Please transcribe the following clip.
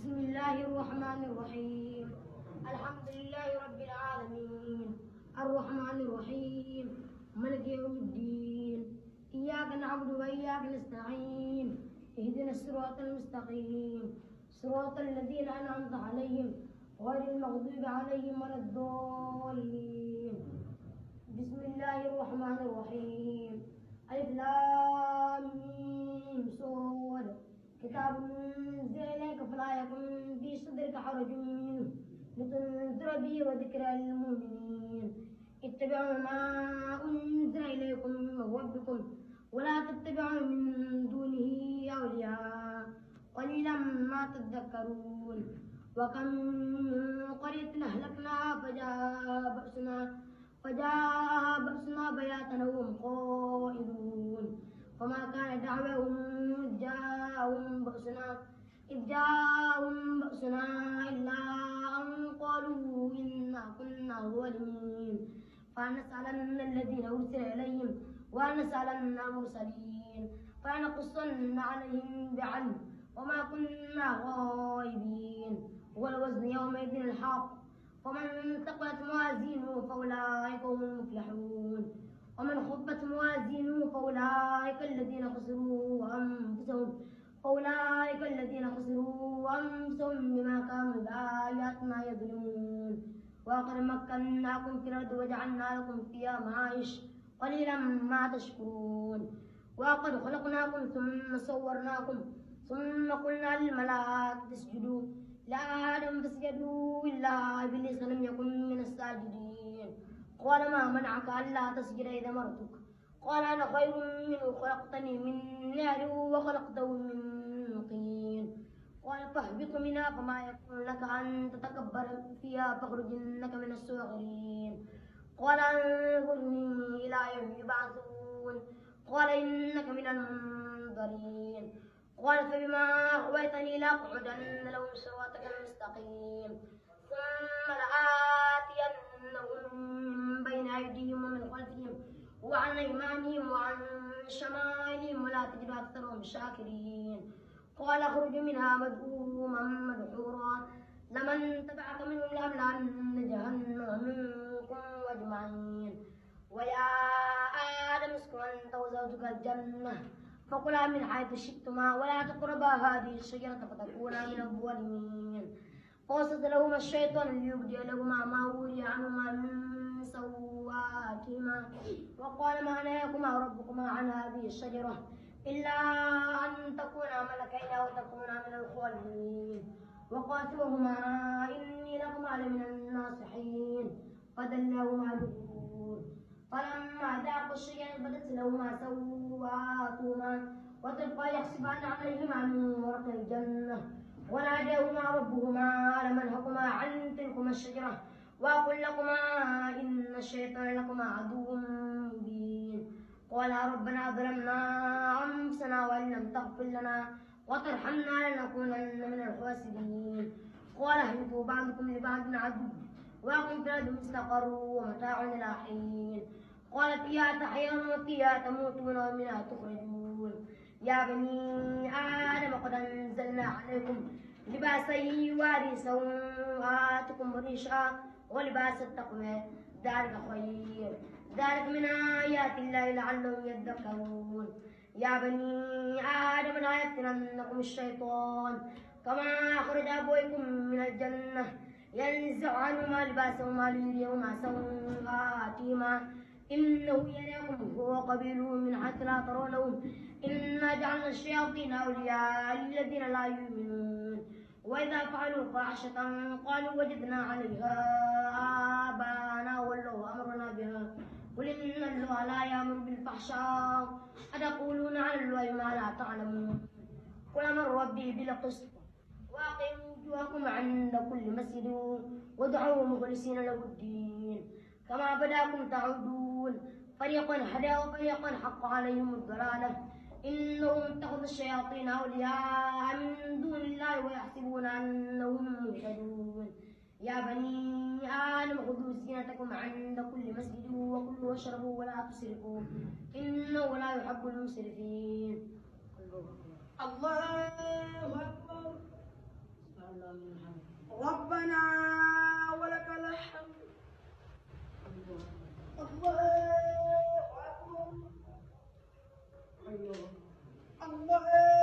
بسم الله الرحمن الرحيم. الحمد لله رب العالمين الرحمن الرحيم مالك يوم الدين. إياك نعبد وإياك نستعين. اهدنا الصراط المستقيم صراط الذين أنعمت عليهم غير المغضوب عليهم ولا الضالين. بسم الله الرحمن الرحيم. ألف لام ميم صاد كتاب أنزل إليك فلا يكن في صدرك حرج منه لتنذر به وذكرى للمؤمنين. اتبعوا ما أنزل إليكم من ربكم ولا تتبعوا من دونه أولياء قليلا ما تذكرون. وكم من قرية أهلكناها فجاء بأسنا بياتا وهم قائلون. فما كان دعواهم إذ جاءهم بأسنا إلا أن قالوا إنا كنا ظالمين. فلنسألن الذين أرسل إليهم ولنسألن المرسلين فلنقصن عليهم بعلم وما كنا غائبين. والوزن يومئذ الحق ومن ثقلت موازينه فأولئك هم المفلحون ومن خفت موازينه فأولئك الذين خسروا أنفسهم بما كانوا بآياتنا يظلمون. وقد مكناكم في الأرض وجعلنا لكم فيها معايش قليلا ما تشكرون. وقد خلقناكم ثم صورناكم ثم قلنا للملائكة اسجدوا لآدم فاسجدوا إلا إبليس لم يكن من الساجدين. قال ما منعك ألا تسجد إذ أمرتك؟ قال أنا خير منه خلقتني من نار وخلقته من طين. قال فاهبط منها فما يكون لك أن تتكبر فيها فاخرج إنك من الصاغرين. قال انظرني إلى يوم يبعثون. قال إنك من المنظرين. قال فبما أغويتني لأقعدن لهم صراطك المستقيم ثم لآتينهم من بين أيديهم ومن خلفهم وعن أيمانهم وعن شمائلهم ولا تجد أكثرهم شاكرين. قال اخرج منها مذءوما مدحورا لمن تبعك منهم لأملأن جهنم منكم أجمعين. ويا آدم اسكن أنت وزوجك الجنة فكلا من حيث شئتما ولا تقربا هذه الشجرة فتكونا من الظالمين. فوسط لهما الشيطان ليبدي لهما ما وري عنهما من سوآتهما وقال ما نهاكما ربكما عن هذه الشجرة إلا أن تكونا ملكين أو تكونا من الخالدين. وقاسمهما إني لكما لمن الناصحين فدلاهما بالغرور. فلما ذاقوا الشجرة بدت لهما سوآتهما وطفقا يخصفان عليهما من ورق الجنة. وناداهما ربهما ألم أنهكما عن تلكما الشجرة وأقل لكما إن الشيطان لكما عدو مبين. قالا ربنا ظلمنا أنفسنا وإن لم تغفر لنا وترحمنا لنكونن من الخاسرين. قال اهبطوا بعضكم لبعض عدو ولكم في الأرض مستقر ومتاع إلى حين. قال فيها تحيون وفيها تموتون ومنها تخرجون. يا بني آدم قد أنزلنا عليكم لباسا يواري سوآتكم وريشا ولباس التقوى ذلك خير ذلك من آيات الله لعلهم يذكرون. يا بني آدم لا يفتننكم الشيطان كما أخرج أبويكم من الجنة ينزع عنهما لباسهما ليريهما سوآتهما إنه يراكم هو وقبيله من حيث لا ترونهم إنا جعلنا الشياطين أولياء للذين لا يؤمنون. وإذا فعلوا فاحشة قالوا وجدنا عليها آباءنا والله أمرنا بها قل إن الله لا يأمر بالفحشاء أتقولون على الله ما لا تعلمون. قل أمر ربي بالقسط وأقيموا وجوهكم عند كل مسجد وادعوه مخلصين له الدين كما بداكم تعودون. فريقا هدى وفريقا حق عليهم الضلالة إنهم اتخذوا الشياطين أولياء من دون الله ويحسبون أنهم مهتدون. يا بني آدم خذوا زينتكم عند كل مسجد وكلوا واشربوا ولا تسرفوا إنه لا يحب المسرفين. الله أكبر. ربنا ولك الحمد. الله أكبر. الله